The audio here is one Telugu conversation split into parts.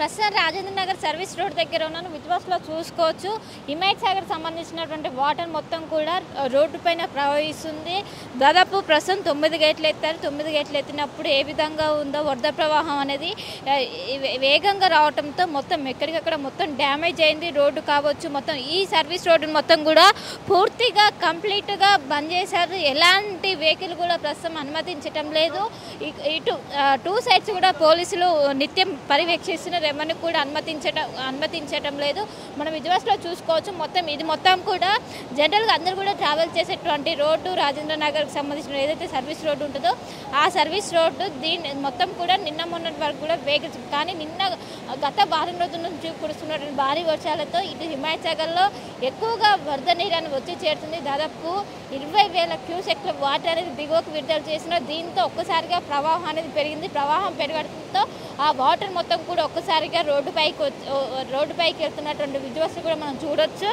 ప్రస్తుతం రాజేంద్ర నగర్ సర్వీస్ రోడ్ దగ్గర ఉన్నాను. విజువల్స్లో చూసుకోవచ్చు. హిమాయత్ సాగర్ సంబంధించినటువంటి వాటర్ మొత్తం కూడా రోడ్డు పైన ప్రవహిస్తుంది. దాదాపు ప్రస్తుతం 9 గేట్లు ఎత్తారు. 9 గేట్లు ఎత్తినప్పుడు ఏ విధంగా ఉందో వరద ప్రవాహం అనేది వేగంగా రావడంతో మొత్తం ఎక్కడికక్కడ మొత్తం డ్యామేజ్ అయింది. రోడ్డు కావచ్చు, మొత్తం ఈ సర్వీస్ రోడ్డు మొత్తం కూడా పూర్తిగా కంప్లీట్గా బంద్ చేశారు. ఎలాంటి వెహికల్ కూడా ప్రస్తుతం అనుమతించటం లేదు. ఇటు 2 సైడ్స్ కూడా పోలీసులు నిత్యం పర్యవేక్షిస్తున్న రెవెన్యూ కూడా అనుమతించటం లేదు. మనం విజువల్స్లో చూసుకోవచ్చు. ఇది మొత్తం కూడా జనరల్గా అందరూ కూడా ట్రావెల్ చేసేటువంటి రోడ్డు రాజేంద్ర నగర్కి సంబంధించిన ఏదైతే సర్వీస్ రోడ్డు ఉంటుందో ఆ సర్వీస్ రోడ్డు దీని మొత్తం కూడా నిన్న మొన్నటి వరకు కూడా కానీ గత వారం రోజుల నుంచి కురుస్తున్నటువంటి భారీ వర్షాలతో ఇటు హిమాయత్ సాగర్లో ఎక్కువగా వరద నీరు అనేది వచ్చి చేరుతుంది. దాదాపు 20,000 క్యూసెక్ల వాటర్ అనేది దిగువకు విడుదల చేసిన దీంతో ఒక్కసారిగా ప్రవాహం అనేది పెరిగింది. ప్రవాహం పెరగడంతో ఆ వాటర్ మొత్తం కూడా ఒక్కసారిగా రోడ్డుపైకి వెళ్తున్నటువంటి విజువల్స్ కూడా మనం చూడొచ్చు.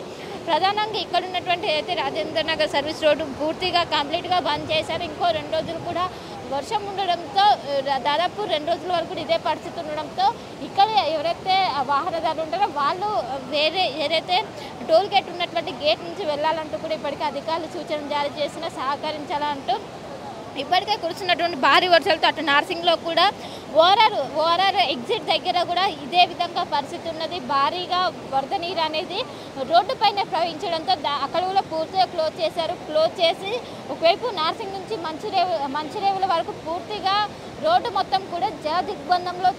ప్రధానంగా ఇక్కడ ఉన్నటువంటి అయితే రాజేంద్ర నగర్ సర్వీస్ రోడ్డు పూర్తిగా కంప్లీట్గా బంద్ చేశారు. ఇంకో 2 రోజులు కూడా వర్షం ఉండడంతో దాదాపు 2 రోజుల వరకు ఇదే పరిస్థితి ఉండడంతో ఇక్కడ ఎవరైతే వాహనదారులు ఉంటారో వాళ్ళు ఏదైతే టోల్ గేట్ ఉన్నటువంటి గేట్ నుంచి వెళ్ళాలంటూ కూడా ఇప్పటికే అధికారులు సూచనలు జారీ చేసినా సహకరించాలంటూ ఇప్పటికే కురుస్తున్నటువంటి భారీ వర్షాలతో అటు నార్సింగ్లో కూడా ఓఆర్ఆర్ ఎగ్జిట్ దగ్గర కూడా ఇదే విధంగా పరిస్థితి ఉన్నది. భారీగా వరద నీరు అనేది రోడ్డు పైన ప్రవహించడంతో అక్కడ కూడా పూర్తిగా క్లోజ్ చేసి ఒకవైపు నార్సింగ్ నుంచి మంచిరేవుల వరకు పూర్తిగా రోడ్డు మొత్తం కూడా జల దిగ్బంధంలో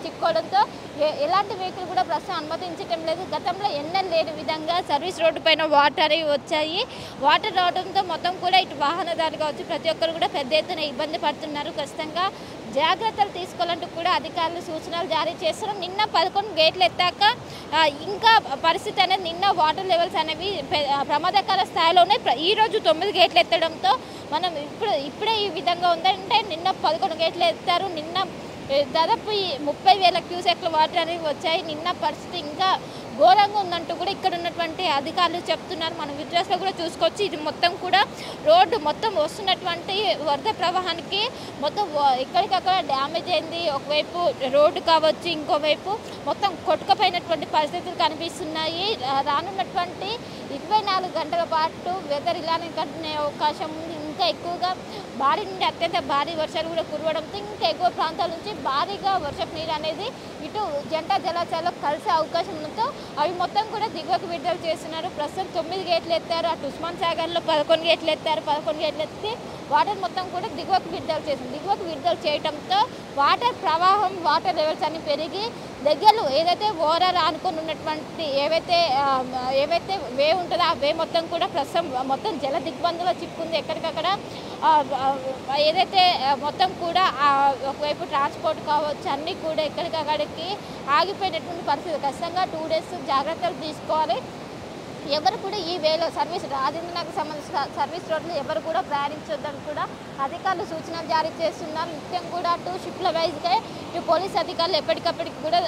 చిక్కోవడంతో ఎలాంటి వెహికల్ కూడా ప్రస్తుతం అనుమతించడం లేదు. గతంలో ఎన్నెల్ లేని విధంగా సర్వీస్ రోడ్డు పైన వాటర్ వచ్చాయి. వాటర్ రావడంతో మొత్తం కూడా ఇటు వాహనదారులు కావచ్చు ప్రతి ఒక్కరు కూడా పెద్ద ఎత్తున ఇబ్బంది పడుతున్నారు. ఖచ్చితంగా జాగ్రత్తలు తీసుకోవాలంటూ కూడా అధికారులు సూచనలు జారీ చేస్తారు. నిన్న 11 గేట్లు ఎత్తాక ఇంకా పరిస్థితి అనేది నిన్న వాటర్ లెవెల్స్ అనేవి ప్రమాదకర స్థాయిలో ఉన్నాయి. ఈరోజు 9 గేట్లు ఎత్తడంతో మనం ఇప్పుడే ఈ విధంగా ఉందంటే నిన్న 11 గేట్లు ఎత్తారు. నిన్న దాదాపు 30,000 క్యూసెక్ల వాటర్ అనేవి వచ్చాయి. నిన్న పరిస్థితి ఇంకా ఘోరంగా ఉందంటూ కూడా ఇక్కడ ఉన్నటువంటి అధికారులు చెప్తున్నారు. మనం విజువల్స్లో కూడా చూసుకోవచ్చు. ఇది మొత్తం కూడా రోడ్డు మొత్తం వస్తున్నటువంటి వరద ప్రవాహానికి మొత్తం ఎక్కడికక్కడ డ్యామేజ్ అయింది. ఒకవైపు రోడ్డు కావచ్చు, ఇంకోవైపు మొత్తం కొట్టుకుపోయినటువంటి పరిస్థితులు కనిపిస్తున్నాయి. రానున్నటువంటి 24 గంటల పాటు వెదర్ ఇలానే కంటిన్యూ అవకాశం ఉంది. ఇంకా ఎక్కువగా భారీ నుండి అత్యంత భారీ వర్షాలు కూడా కురవడంతో ఇంకా ఎక్కువ ప్రాంతాల నుంచి భారీగా వర్షపు నీరు అనేది ఇటు జంట జలాశయాల్లో కలిసే అవకాశం ఉండడంతో అవి మొత్తం కూడా దిగువకు విడుదల చేస్తున్నారు. ప్రస్తుతం 9 గేట్లు ఎత్తారు. అటు ఉస్మాన్ సాగర్లో 11 గేట్లు ఎత్తారు. 11 గేట్లు ఎత్తి వాటర్ మొత్తం కూడా దిగువకు విడుదల చేయడంతో వాటర్ ప్రవాహం వాటర్ లెవెల్స్ అన్ని పెరిగి దగ్గరలో ఏదైతే ఓఆర్ఆర్ ఆనుకొని ఉన్నటువంటి ఏవైతే వే ఉంటుందో ఆ వే మొత్తం కూడా ప్రస్తుతం మొత్తం జల దిగ్బంధంలో చిక్కుంది. ఎక్కడికక్కడ ఏదైతే మొత్తం కూడా ఒకవైపు ట్రాన్స్పోర్ట్ కావచ్చు అన్నీ కూడా ఎక్కడికక్కడికి ఆగిపోయినటువంటి పరిస్థితి. ఖచ్చితంగా 2 డేస్ జాగ్రత్తలు తీసుకోవాలి. ఎవరు కూడా ఈ వేలో రాజేంద్ర నగర్ సంబంధించిన సర్వీస్ రోడ్లు ఎవరు కూడా ప్రయాణించొద్దని కూడా అధికారులు సూచనలు జారీ చేస్తున్నారు. నిత్యం కూడా అటు షిఫ్ట్ల వైజ్గా ఇటు పోలీస్ అధికారులు ఎప్పటికప్పటికి కూడా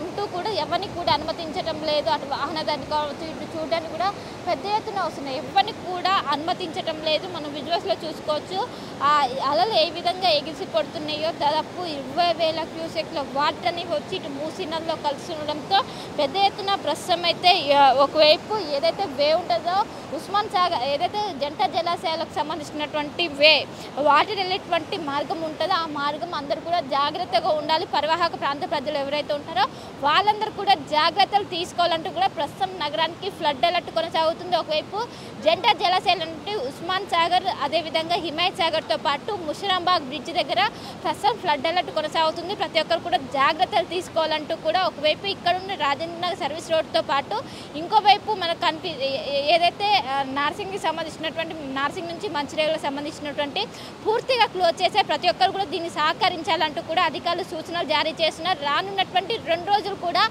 ఉంటూ కూడా ఎవరిని కూడా అనుమతించడం లేదు. అటు వాహనదారులు కావచ్చు, ఇటు చూడడానికి కూడా పెద్ద ఎత్తున వస్తున్నాయి. ఎవరిని కూడా అనుమతించడం లేదు. మనం విజువల్స్లో చూసుకోవచ్చు. ఆ అలలు ఏ విధంగా ఎగిసి పడుతున్నాయో దాదాపు 20,000 క్యూసెక్ల వాటర్ అనేవి వచ్చి ఇటు మూసీ నదిలో కలుస్తుండడంతో పెద్ద ఎత్తున ప్రస్తుతం అయితే ఒకవైపు ఏదైతే వే ఉంటుందో ఉస్మాన్ సాగర్ ఏదైతే జంట జలాశయాలకు సంబంధించినటువంటి వాటర్ వెళ్ళేటువంటి మార్గం ఉంటుందో ఆ మార్గం అందరూ కూడా జాగ్రత్తగా ఉండాలి. పరివాహక ప్రాంత ప్రజలు ఎవరైతే ఉంటారో వాళ్ళందరూ కూడా జాగ్రత్తలు తీసుకోవాలంటూ కూడా ప్రస్తుతం నగరానికి ఫ్లడ్ అలర్ట్ కొనసాగుతుంది. ఒకవైపు జంట జలాశయాలు అంటే ఉస్మాన్ సాగర్ అదేవిధంగా హిమాయత్ సాగర్తో పాటు ముషిరాబాగ్ బ్రిడ్జ్ దగ్గర ప్రస్తుతం ఫ్లడ్ అలర్ట్ కొనసాగుతుంది. ప్రతి ఒక్కరు కూడా జాగ్రత్తలు తీసుకోవాలంటూ కూడా ఒకవైపు ఇక్కడ ఉన్న రాజేంద్ర నగర్ సర్వీస్ రోడ్తో పాటు ఇంకోవైపు మనకు ఏదైతే నార్సింగ్కి సంబంధించినటువంటి నార్సింగ్ నుంచి మంచిర్యాలకు సంబంధించినటువంటి పూర్తిగా క్లోజ్ చేసే ప్రతి ఒక్కరు కూడా దీన్ని సహకరించాలంటూ కూడా అధికారులు సూచనలు జారీ చేస్తున్నారు. రానున్నటువంటి 2 రోజులు కూడా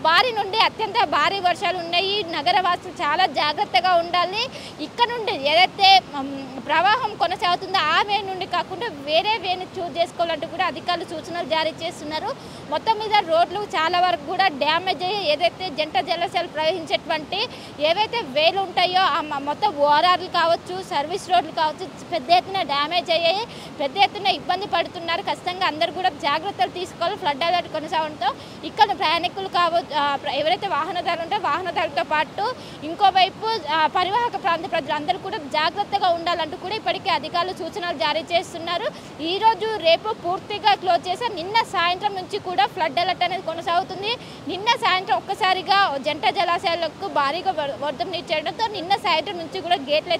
భారీ నుండి అత్యంత భారీ వర్షాలు ఉన్నాయి. నగరవాసులు చాలా జాగ్రత్తగా ఉండాలి. ఇక్కడ నుండి ఏదైతే ప్రవాహం కొనసాగుతుందో ఆ వే నుండి కాకుండా వేరే వేని చూస్ చేసుకోవాలంటూ కూడా అధికారులు సూచనలు జారీ చేస్తున్నారు. మొత్తం మీద రోడ్లు చాలా వరకు కూడా డ్యామేజ్ అయ్యి ఏదైతే జంట జలాశయాలు ప్రవహించేటువంటి ఏవైతే వేలు ఉంటాయో ఆ మొత్తం ఓఆర్ఆర్లు కావచ్చు, సర్వీస్ రోడ్లు కావచ్చు, పెద్ద ఎత్తున డ్యామేజ్ అయ్యాయి. పెద్ద ఎత్తున ఇబ్బంది పడుతున్నారు. ఖచ్చితంగా అందరూ కూడా జాగ్రత్తలు తీసుకోవాలి. ఫ్లడ్ అలర్ట్ కొనసాగడంతో ఇక్కడ ప్రయాణికులు కావచ్చు, ఎవరైతే వాహనదారులు ఉంటారో వాహనదారులతో పాటు ఇంకోవైపు పరివాహక ప్రాంత ప్రజలు అందరూ కూడా జాగ్రత్తగా ఉండాలంటూ కూడా ఇప్పటికే అధికారులు సూచనలు జారీ చేస్తున్నారు. ఈరోజు రేపు పూర్తిగా క్లోజ్ చేశారు. నిన్న సాయంత్రం నుంచి కూడా ఫ్లడ్ అలర్ట్ అనేది కొనసాగుతుంది. నిన్న సాయంత్రం ఒక్కసారిగా జంట జలాశయాలకు భారీగా వరద నీరు చేరడంతో నిన్న సాయంత్రం నుంచి కూడా గేట్లు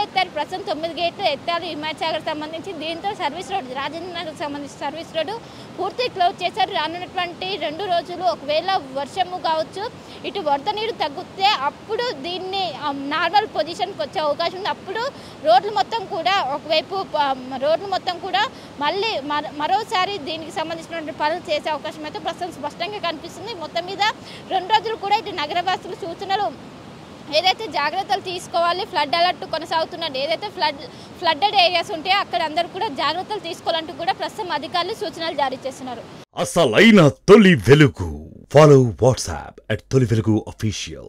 ఎత్తారు. ప్రస్తుతం 9 గేట్లు ఎత్తారు హిమాయత్ సాగర్ సంబంధించి. దీంతో సర్వీస్ రోడ్ రాజేంద్ర నగర్ సంబంధించి సర్వీస్ రోడ్డు పూర్తి క్లోజ్ చేశారు. రానున్నటువంటి 2 రోజులు ఒకవేళ వర్షము కావచ్చు, ఇటు వరద నీరు తగ్గితే అప్పుడు దీన్ని నార్మల్ పొజిషన్కి వచ్చే అవకాశం ఉంది. అప్పుడు రోడ్లు మొత్తం కూడా ఒకవైపు రోడ్లు మొత్తం కూడా మళ్ళీ మరోసారి దీనికి సంబంధించినటువంటి పనులు చేసే అవకాశం అయితే ప్రస్తుతం స్పష్టంగా కనిపిస్తుంది. మొత్తం మీద 2 రోజులు కూడా ఇటు నగరవాసుల సూచనలు ఏదైతే జాగ్రత్తలు తీసుకోవాలి, ఫ్లడ్ అలర్ట్ కొనసాగుతున్నట్టు ఏదైతే ఫ్లడ్డెడ్ ఏరియాస్ ఉంటాయో అక్కడ అందరూ కూడా జాగ్రత్తలు తీసుకోవాలంటూ కూడా ప్రస్తుతం అధికారులు సూచనలు జారీ చేస్తున్నారు. అసలైన తొలి వెలుగు. ఫాలో వాట్సాప్ @తొలి వెలుగు official.